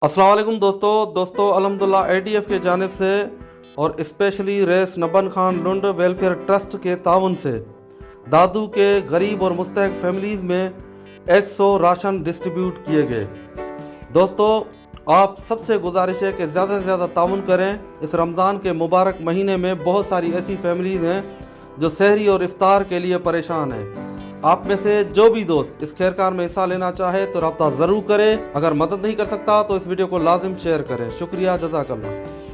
अस्सलाम वालेकुम दोस्तों अलहमदुल्ला ADF के जानिब से और स्पेशली रेस नबन खान लुंड वेलफेयर ट्रस्ट के ताउन से दादू के गरीब और मुस्तहक फैमिलीज़ में 100 राशन डिस्ट्रीब्यूट किए गए। दोस्तों, आप सबसे गुजारिश है कि ज़्यादा से ज़्यादा ताउन करें। इस रमज़ान के मुबारक महीने में बहुत सारी ऐसी फैमिलीज़ हैं जो सहरी और इफ्तार के लिए परेशान हैं। आप में से जो भी दोस्त इस खैरकार में हिस्सा लेना चाहे तो रब्ता ज़रूर करें। अगर मदद नहीं कर सकता तो इस वीडियो को लाजिम शेयर करें। शुक्रिया, जज़ाकल्लाह।